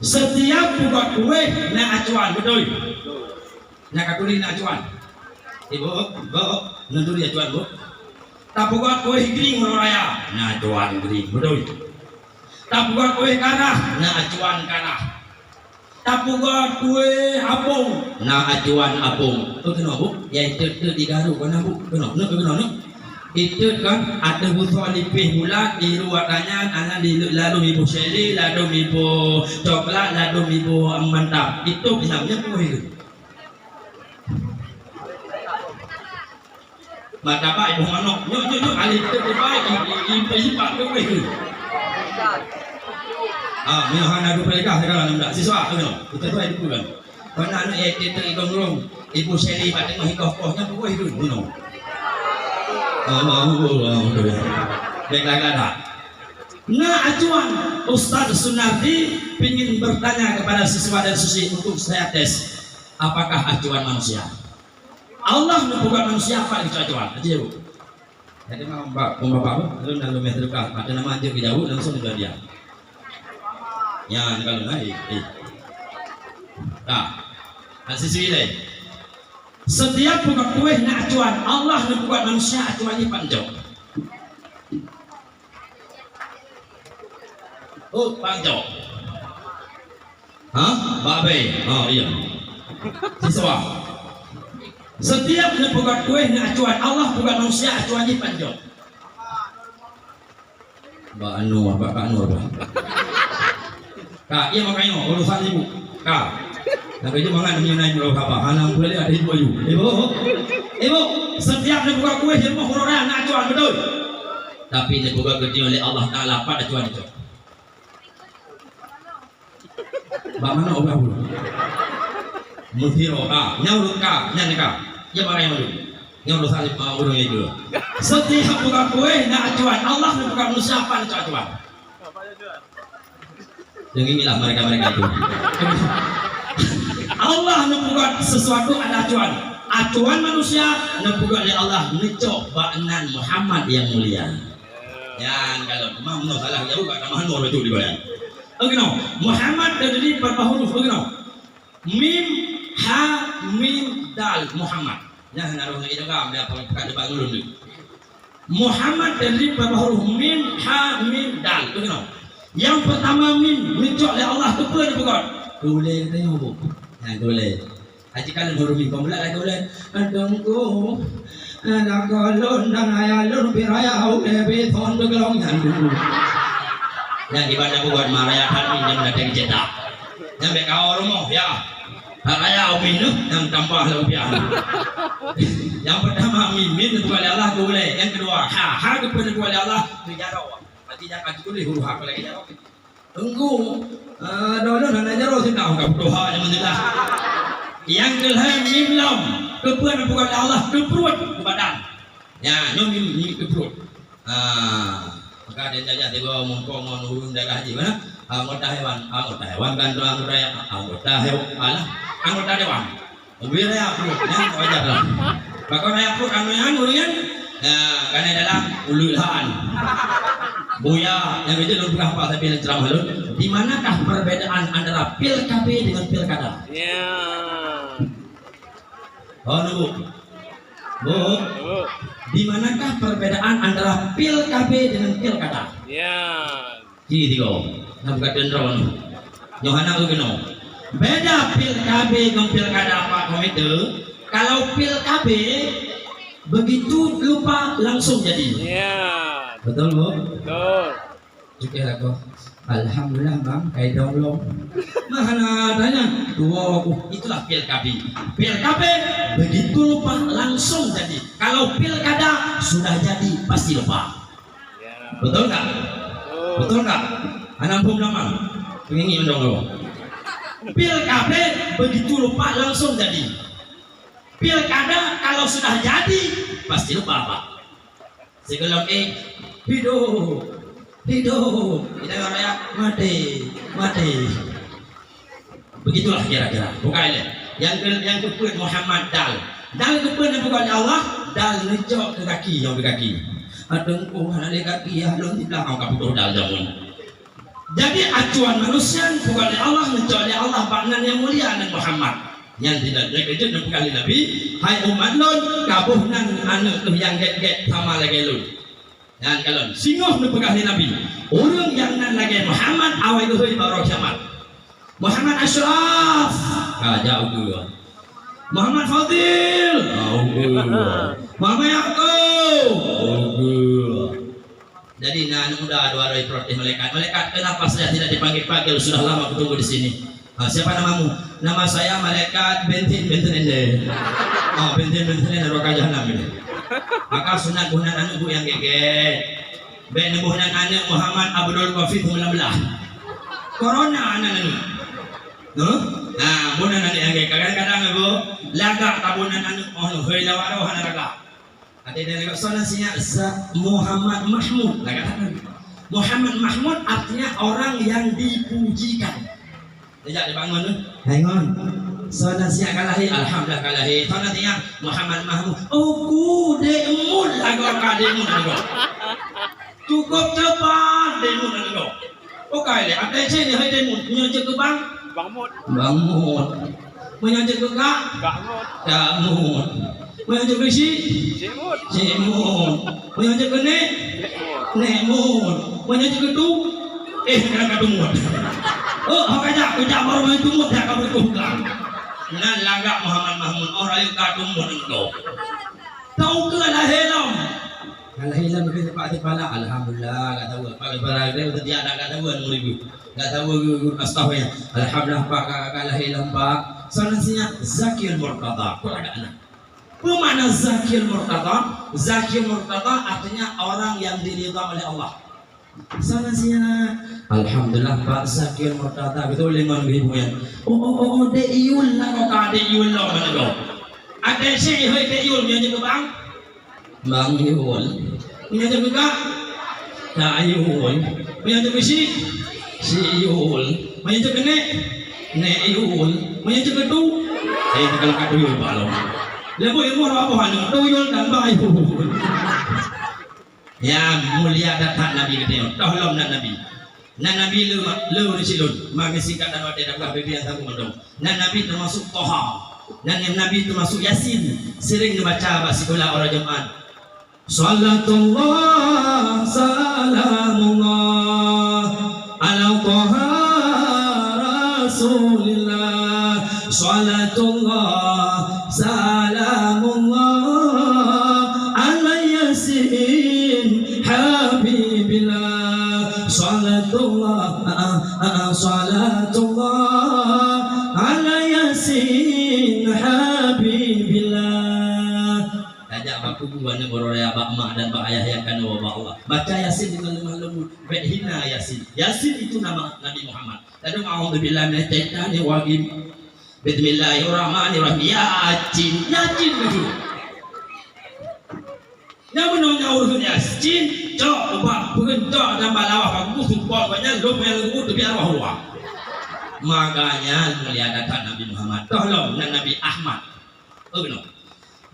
Setiap buka kue nak acuan betul. Nak katuli nak acuan. Ibu, nanduri acuan bu. Tak buka kue kering raya, nak acuan kering betul. Tak buka kue kanah, nak acuan kanah. Tak buka kue apung, nak acuan apung. Tu kenapa bu? Yang itu digaru kena bu. Kenapa? Itu kan ada butuh lipih mula di ruakannya anak di lalu ibu seli lalu ibu coklat lalu ibu mantap itu namanya kue itu. Maka pak ibu manok nyuk alih itu baik ibu pak kue itu. Minuman adu perikah sekarang enggak siswa itu itu kan. Karena anak itu igong ibu seli pada mahikohnya kue itu minum. Baiklah. Nah acuan Ustaz Sunardi ingin bertanya kepada siswa dan siswi untuk saya tes apakah acuan manusia. Allah membuat manusia apa itu acuan? Aja bu. Jadi mau bapak lalu meter kah? Ada nama aja jauh langsung sudah dia. Ya kalau naik. Nah siswi lain. Setiap buka kue nak acuan Allah membuat manusia acuannya panjang. Oh panjang. Babe. Oh iya. Siswa. Setiap buka kue nak acuan Allah buat manusia acuannya panjang. Mbak Anu apa Kak Nur apa? Kak iya makanya urusan ibu. Kak. Tapi itu mangan menyunai berapa apa? Anak boleh ada ibu. Ibu, setiap dibuka kue di rumah orang nak acuan betul. Tapi dibuka gede oleh Allah Taala pada acuan itu. Bagaimana orang dulu? Muthiro nyaurut nyanika, ya mana yang dulu? Nyaurut salib urung itu. Setiap buka kue nak acuan Allah membuka manusia pada acuan. Yang inilah mereka itu. Allah membuat sesuatu ada acuan manusia membuat oleh Allah ngecok baknan Muhammad yang mulia. Ya kalau mau salah jauh kata Muhammad itu dibayar. Oke no Muhammad terdiri berapa huruf? Oke no mim ha mim dal Muhammad. Ya naruh itu kan dia pakai bangun dulu. Muhammad terdiri berapa huruf? Mim ha mim dal. Oke no yang pertama mim ngecok oleh Allah itu pun dibuat. Boleh tengok bu. Nah, boleh. Haji kalian baru minggu mulai lagi boleh. Adengku, anak kolon dan ayalun biraya ulebi thon begelong yang dulu. Yang ibadah buat merayakan minyak datang cetak. Yang bekau rumah ya. Raya minum yang tambah lebih. Yang pertama mimin kepada Allah boleh. Yang kedua ha kepada Allah dijarau. Artinya kan boleh huru hak lagi jarau. Tunggu, dulu nana jaro sih tahu kau doa yang menjelaskan. Yang kelima mimlam kepuan bukan Allah keperut ke badan. Ya, nyom ke perut. Maka dia saja tiba mungkong menurun darah haji mana? Anggota hewan kan doa anggota dewan. Wiraya perut, yang wajar lah. Maka raya perut yang karena adalah uluhan. Buya yang itu belum berapa tapi ceramah lu. Di manakah perbedaan antara pil KB dengan pilkada? Ya. Oh bu. Di manakah perbedaan antara pil KB dengan pilkada? Ya. Jadi kau, nak buka dendron. Yohana begino. Beda pil KB dengan pilkada apa kau itu? Kalau pil KB begitu lupa langsung jadi. Ya. Betul bu? Betul. Juga aku. Alhamdulillah bang, kayak dong. Mana adanya? Dua itulah PLKB. PLKB begitu lupa langsung jadi. Kalau pilkada sudah jadi pasti lupa. Ya. Betul nggak? Betul nggak? Anak pun nama. Pengen dong. PLKB begitu lupa langsung jadi. Pilkada kalau sudah jadi pasti lupa pak. Sekolong hidup kita raya mati begitulah kira-kira bukan yang keput Muhammad dal keput yang bukan Allah dal ngejok ke kaki yang di kaki adengku ada kaki ya belum di belakang kaputuh dal jamun Jadi acuan manusia bukan oleh Allah, kecuali Allah baknan yang mulia dan Muhammad yang tidak terkejut dan kali Nabi. Hai umat lun kabuhnan anak lu yang get sama lagi lun. Dan kalau singoh nu pegah Nabi, orang yang nan lagi Muhammad awal itu baru kiamat. Muhammad Ashraf, jauh dulu. Muhammad Fadil, Muhammad Yaakob. Jadi anak muda dua hari protes malaikat. Kenapa saya tidak dipanggil-panggil? Sudah lama aku tunggu di sini. Siapa namamu? Nama saya malaikat Bentin Ende. Bentin Ende roka jahanam ini. Maka sunat bunan anak bu yang geget. Ben bunan anak Muhammad Abdul Qafi 19. Corona anak ini. Nah, bunan anak yang geget. Kadang-kadang ibu lagak tabunan anak hei lawaro hana lagak. Ada yang sonasinya Muhammad Mahmud. Muhammad Mahmud artinya orang yang dipujikan. Tidak dibangun tuh. Hangon. Sonasinya kalahi alhamdulillah kalahi. Sonasinya Muhammad Mahmud. Oh kude emul agak kademu nanggo. Cukup cepat demu nanggo. Oh kali ada sini hai demu nyonjek ke bang. Bang Mut. Menyonjek ke kak. Kak Mut. Menyonjek ke si. Cimut, menyonjek ke Nemut, menyonjek ke tu, kena tumut. Oh, kajak baru main tumut dah kau berkuhkan. Nan lagak Muhammad Mahmud orang yang tumut engkau. Tahu ke lah helam? Kalau helam kita pakai pala, alhamdulillah, tak tahu. Pakai pala dia udah tiada, tak tahu an muribu, tak tahu astagfirullah. Alhamdulillah pak kalau helam pak. Sanasinya Zakir Murtada, kurang anak. Apa makna Zakir Murtada? Zakir Murtada artinya orang yang diridha oleh Allah. Sanasinya alhamdulillah Pak Zakir Murtada betul lengan ibu ya. Oh deiyul lah kok deiyul lah mana kau? Ada sih hei deiyul yang jaga bang? Bang Yul. Yang jaga kak? Kak Yul. Yang jaga si Yul. Yang jaga nek Yul. Yang jaga tu. Kalau kak Yul balong. Lepas itu apa hal tuyul dan bayu. Ya mulia datang Nabi kita. Tolong Nabi. Nabi lu disilun. Maka sikat dan wadah dah bebian aku mendong. Nabi termasuk Toha. Yang Nabi termasuk Yasin. Sering dibaca basikola orang Jumat. Salatullah salamullah ala Toha Rasulillah. Salatullah salamullah ala Yasin Habibillah. Salatullah ala Yasin Habibillah. Ajak baku buan borolaya bak mak dan bak ayah yang kan wa Allah. Baca Yasin dengan lemah lembut. Bedhina Yasin. Yasin itu nama Nabi Muhammad. Lalu a'udzubillahi minasyaitonir rajim. Bismillahirrahmanirrahim. Yasin begitu. Yang menonjol urusan Yasin, cok ubah bukan cok dan balawah bagus support banyak lumayan lembut tapi arwah Allah. Makanya mulia datang Nabi Muhammad. Tolong Nabi Ahmad. No.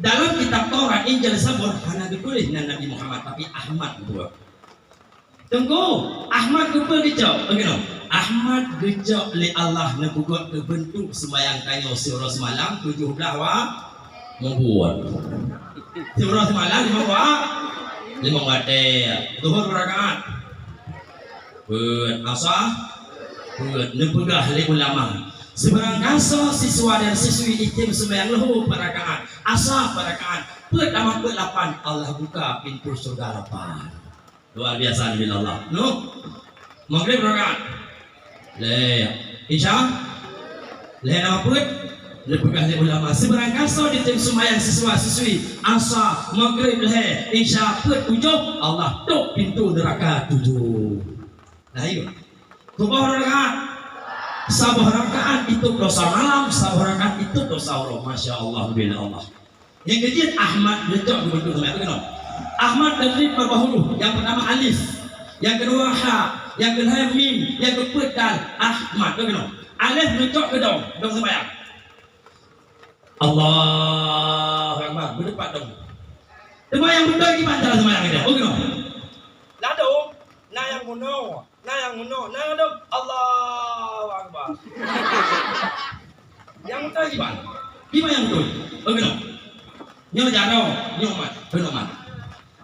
Dalam kitab Taurat Injil sebut hanya ditulis Nabi Muhammad tapi Ahmad dua. Tunggu, Ahmad kumpul dicok. No. Ahmad dicok oleh Allah ngebuat ke bentuk sembahyang kayu surah semalam 17 membuat. Surah semalam 5 wate. Zuhur rakaat. Asar nepegah oleh ulama. Sebarang kaso siswa dan siswi itim sembahyang lahu rakaat. Asar rakaat. Pertama 8 Allah buka pintu surga 8. Luar biasa bila Allah. No. Maghrib rakaat. Isya nama put lepegah le ulama sebarang kaso di tim sembahyang siswa siswi asa maghrib isya put 7 Allah tok pintu neraka 7. Nah itu kubah rakaat sabah rakaat itu dosa malam, sabah rakaat itu dosa Allah. Masya Allah bila Allah. Yang ketiga Ahmad letak bentuk sama Ahmad dari berapa huruf? Yang pertama alif, yang kedua ha, yang kedua mim, yang keempat dal. Ahmad, begitu. Alif letak ke dong sembahyang. Allahu Akbar, berdepan dong. Sembahyang betul di pantai sembahyang itu. Begitu. Lah dong, nah yang kuno. Nah yang menuk, nah ada Allahu Akbar. Yang betul gimana? Gimana yang betul? Bagaimana? Nyo jaro, nyo mat, benar.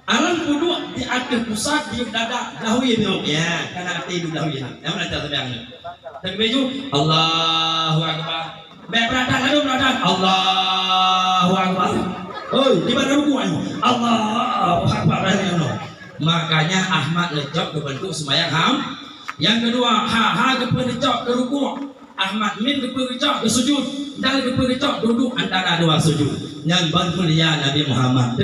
Alam kudu di atas pusat di dada dahulu ya, karena hati itu dahulu ya. Yang mana cara yang ini? Tapi baju Allahu Akbar. Berada lalu berada Allahu Akbar. Oh, di mana rukuan? Allahu Akbar. Makanya Ahmad lecok ke bentuk sembahyang ham. Yang kedua, ha ke lecok ke ruku. Ahmad min ke lecok ke sujud. Dan ke lecok duduk antara dua sujud. Yang bermulia Nabi Muhammad.